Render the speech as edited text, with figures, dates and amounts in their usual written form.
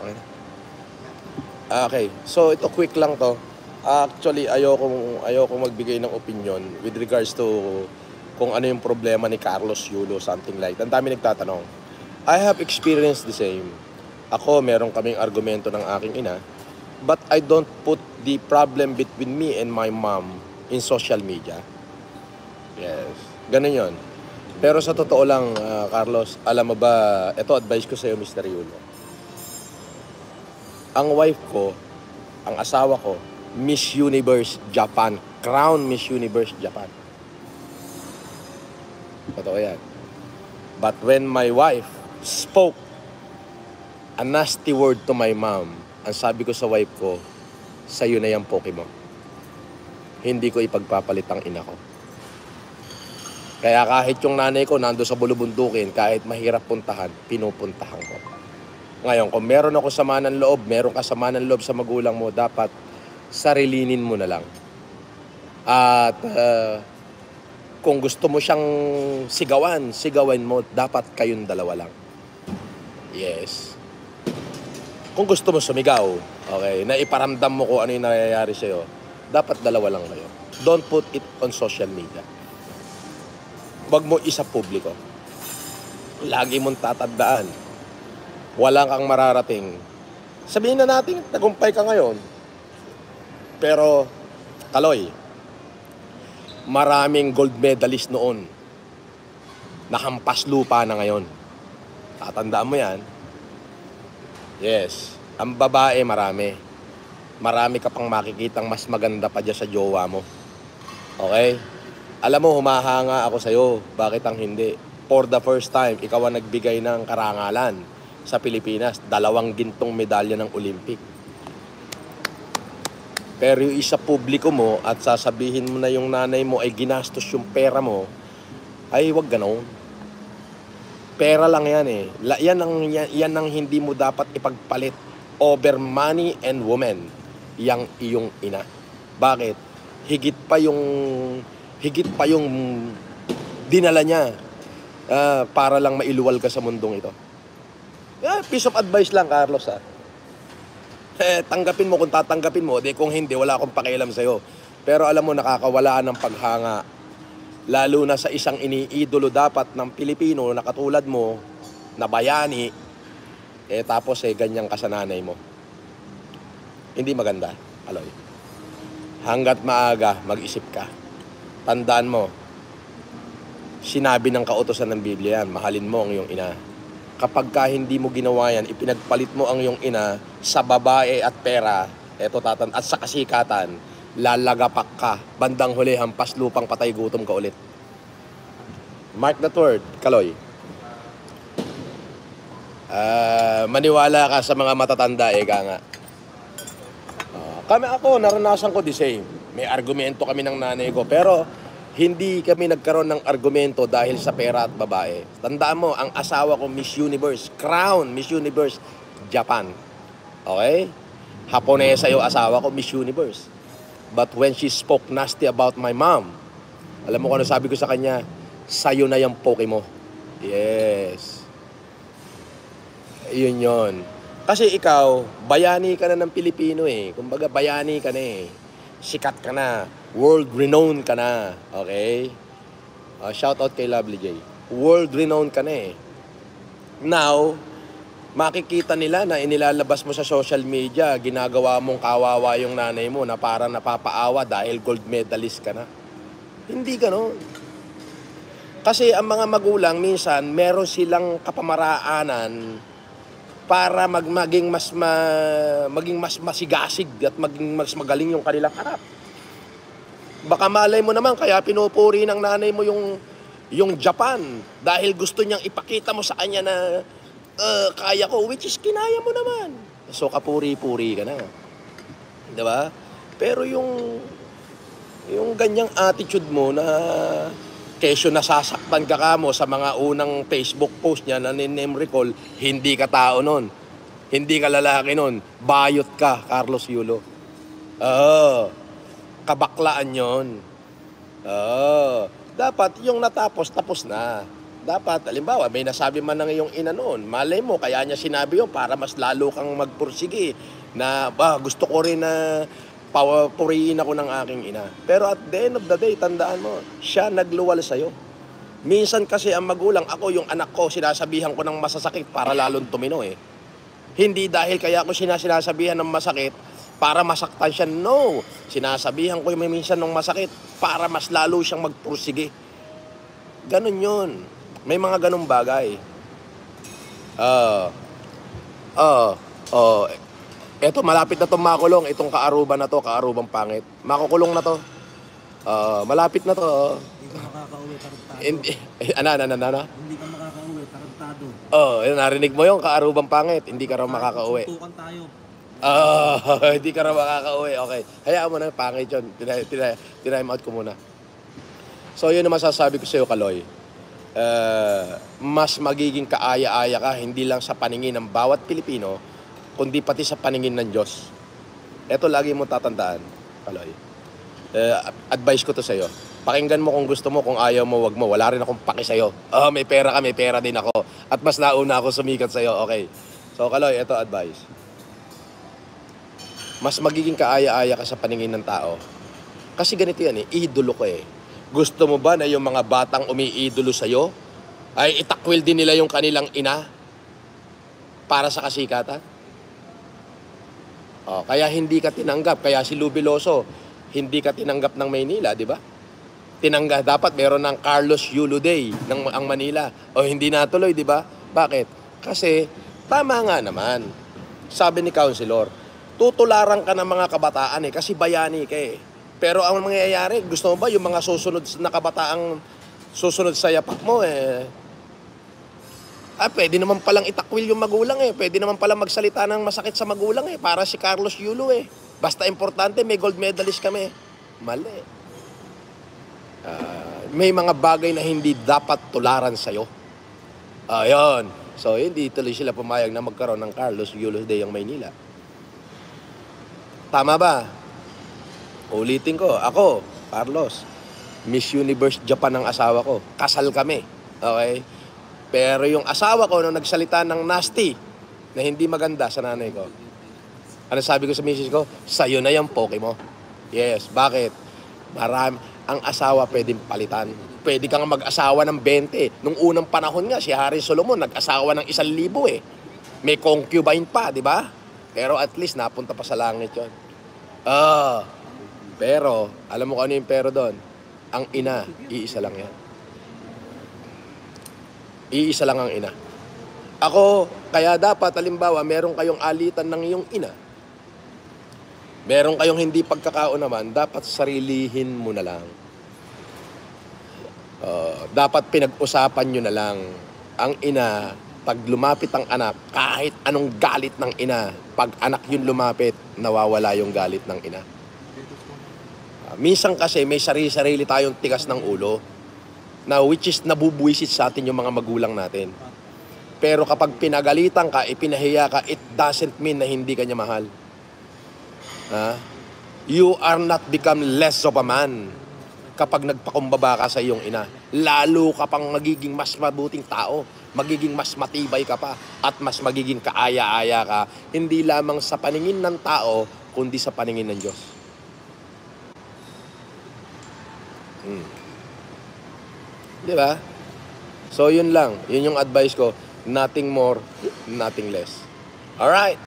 Okay. Okay. So, ito quick lang to. Actually, ayoko magbigay ng opinion with regards to kung ano yung problema ni Carlos Yulo, something like that. Ang dami nagtatanong. I have experienced the same. Ako, meron kaming argumento ng aking ina, but I don't put the problem between me and my mom in social media. Yes. Ganun yun. Pero sa totoo lang, Carlos, alam mo ba, ito advice ko sa'yo, Mr. Yulo. Ang wife ko, ang asawa ko, Miss Universe Japan. Crown Miss Universe Japan. Totoo yan. But when my wife spoke a nasty word to my mom, ang sabi ko sa wife ko, sa'yo na yung poke mo. Hindi ko ipagpapalit ang ina ko. Kaya kahit yung nanay ko nando sa bulubundukin, kahit mahirap puntahan, pinupuntahan ko. Ngayon, kung meron ako sama ng loob, meron ka sama ng loob sa magulang mo, dapat sarilinin mo na lang. At kung gusto mo siyang sigawan mo, dapat kayong dalawa lang. Yes. Kung gusto mo sumigaw, okay, na iparamdam mo kung ano yung nangyayari sa'yo, dapat dalawa lang kayo. Don't put it on social media. Huwag mo isa publiko. Lagi mong tatandaan. Walang kang mararating. Sabihin na natin, tagumpay ka ngayon. Pero, Kaloy, maraming gold medalist noon. Nahampas lupa na ngayon. Tatandaan mo yan. Yes. Ang babae, marami. Marami ka pang makikitang mas maganda pa dyan sa jowa mo. Okay? Alam mo, humahanga ako sa'yo. Bakit ang hindi? For the first time, ikaw ang nagbigay ng karangalan sa Pilipinas. 2 gintong medalya ng Olympic. Pero yung isa publiko mo at sasabihin mo na yung nanay mo ay ginastos yung pera mo, ay wag ganon. Pera lang yan eh. Yan ang hindi mo dapat ipagpalit over money and woman. Yang iyong ina. Bakit? Higit pa yung dinala niya para lang mailuwal ka sa mundong ito. Piece of advice lang, Carlos, ha. Tanggapin mo kung tatanggapin mo, kung hindi, wala akong pakialam sa'yo. Pero alam mo, nakakawalaan ng paghanga. Lalo na sa isang iniidolo dapat ng Pilipino na katulad mo, na bayani, tapos ganyan ka sa nanay mo. Hindi maganda, Aloy. Hanggat maaga, mag-isip ka. Tandaan mo, sinabi ng kautosan ng Biblia yan, mahalin mo ang iyong ina. Kapag ka hindi mo ginawa yan, ipinagpalit mo ang iyong ina sa babae at pera, at sa kasikatan, lalagapak ka. Bandang huli, hampas lupang patay gutom ka ulit. Mark that word, Kaloy. Maniwala ka sa mga matatanda, eka nga. Ako, naranasan ko the same. May argumento kami ng nanay ko, pero hindi kami nagkaroon ng argumento dahil sa pera at babae. Tandaan mo, ang asawa ko, Miss Universe, Crown Miss Universe, Japan. Okay? Haponesa yung asawa ko, Miss Universe. But when she spoke nasty about my mom, alam mo kung ano sabi ko sa kanya? Sa'yo na yung poke mo. Yes. Yun yun. Kasi ikaw, bayani ka na ng Pilipino eh. Kumbaga, bayani ka na eh. Sikat ka na. World-renowned ka na. Okay? Shout out kay Lovely J. World-renowned ka na eh. Now, makikita nila na inilalabas mo sa social media, ginagawa mong kawawa yung nanay mo na parang napapaawa dahil gold medalist ka na. Hindi gano'n. Kasi ang mga magulang, minsan, meron silang kapamaraanan para maging mas masigasig at maging mas magaling yung kanilang harap. Baka malay mo naman, kaya pinupuri ng nanay mo yung Japan dahil gusto niyang ipakita mo sa kanya na kaya ko, which is kinaya mo naman. So kapuri-puri ka na. Diba? Pero yung ganyang attitude mo na kesyo nasasaktan ka mo sa mga unang Facebook post niya na name recall, hindi ka tao nun. Hindi ka lalaki nun. Bayot ka, Carlos Yulo. Kabaklaan yon. Dapat yung natapos, tapos na. Dapat, halimbawa, may nasabi man ng iyong ina noon, malay mo, kaya niya sinabi yun para mas lalo kang magpursige na, gusto ko rin na purihin ako ng aking ina. Pero at the end of the day, tandaan mo, siya nagluwal sa'yo. Minsan kasi ang magulang, ako yung anak ko, sinasabihan ko ng masasakit para lalong tumino eh. Hindi dahil kaya ako sinasabihan ng masakit para masaktan siya. No, sinasabihan ko yung minsan ng masakit para mas lalo siyang magpursige. Ganun yun. May mga ganung bagay. Eto, malapit na itong makulong. Itong kaaruban na to, kaarubang pangit. Makukulong na to. Malapit na to. Hindi ka makakauwi, tarantado. Hindi, Hindi ka makakauwi, tarantado. Narinig mo yung kaarubang pangit. Hindi ka raw makakauwi. Suntukan tayo. Hindi ka raw makakauwi. Okay. Hayaan mo na, pangit yun. Time out ko muna. So, yun ang masasabi ko sa'yo, Kaloy. Mas magiging kaaya-aya ka, hindi lang sa paningin ng bawat Pilipino, kundi pati sa paningin ng Diyos. Ito lagi mo tatandaan, Kaloy. Advice ko to sa'yo. Pakinggan mo kung gusto mo, kung ayaw mo, wag mo. Wala rin akong paki sa'yo. May pera ka, may pera din ako. At mas nauna ako sumikat sa'yo. Okay. So, Kaloy, ito advice. Mas magiging kaaya-aya ka sa paningin ng tao. Kasi ganito yan idolo ko Gusto mo ba na yung mga batang umiidolo sa'yo ay itakwil din nila yung kanilang ina para sa kasikatan? Kaya hindi ka tinanggap. Kaya si Lubiloso, hindi ka tinanggap ng Maynila, di ba? Dapat meron ng Carlos Yulo Day ng ang Manila. Hindi natuloy, di ba? Bakit? Kasi tama nga naman. Sabi ni Councilor, tutularan ka ng mga kabataan kasi bayani ka Pero ang mangyayari, gusto mo ba yung mga susunod na kabataang susunod sa yapak mo pwede naman palang itakwil yung magulang Pwede naman palang magsalita ng masakit sa magulang para si Carlos Yulo Basta importante, may gold medalist kami. Mali. May mga bagay na hindi dapat tularan sa'yo. Ayun. So, hindi tuloy sila pumayag na magkaroon ng Carlos Yulo Day ang Maynila. Tama ba? Ulitin ko, ako, Carlos, Miss Universe Japan ang asawa ko. Kasal kami. Okay? Pero yung asawa ko, nung nagsalita ng nasty, na hindi maganda sa nanay ko, ano sabi ko sa misis ko? Sa'yo na yung poke mo. Yes. Bakit? Ang asawa pwedeng palitan. Pwede kang mag-asawa ng 20. Nung unang panahon nga, si Harry Solomon, nag-asawa ng 1,000 May concubine pa, di ba? Pero at least, napunta pa sa langit yun. Pero, alam mo kung ano yung pero doon? Ang ina, iisa lang yan. Iisa lang ang ina. Ako, kaya dapat, halimbawa, meron kayong alitan ng iyong ina. Meron kayong hindi pagkakaunawan, dapat sarilihin mo na lang. Dapat pinag-usapan nyo na lang. Ang ina, pag lumapit ang anak, kahit anong galit ng ina, pag anak yun lumapit, nawawala yung galit ng ina. Minsan kasi may sarili-sarili tayong tigas ng ulo na which is nabubuisit sa atin yung mga magulang natin. Pero kapag pinagalitan ka, ipinahiya ka, it doesn't mean na hindi ka niya mahal. You are not become less of a man kapag nagpakumbaba ka sa iyong ina. Lalo ka pang magiging mas mabuting tao, magiging mas matibay ka pa, at mas magiging kaaya-aya ka, hindi lamang sa paningin ng tao, kundi sa paningin ng Diyos. Di ba? So, yun lang. Yun yung advice ko. Nothing more, nothing less. Alright?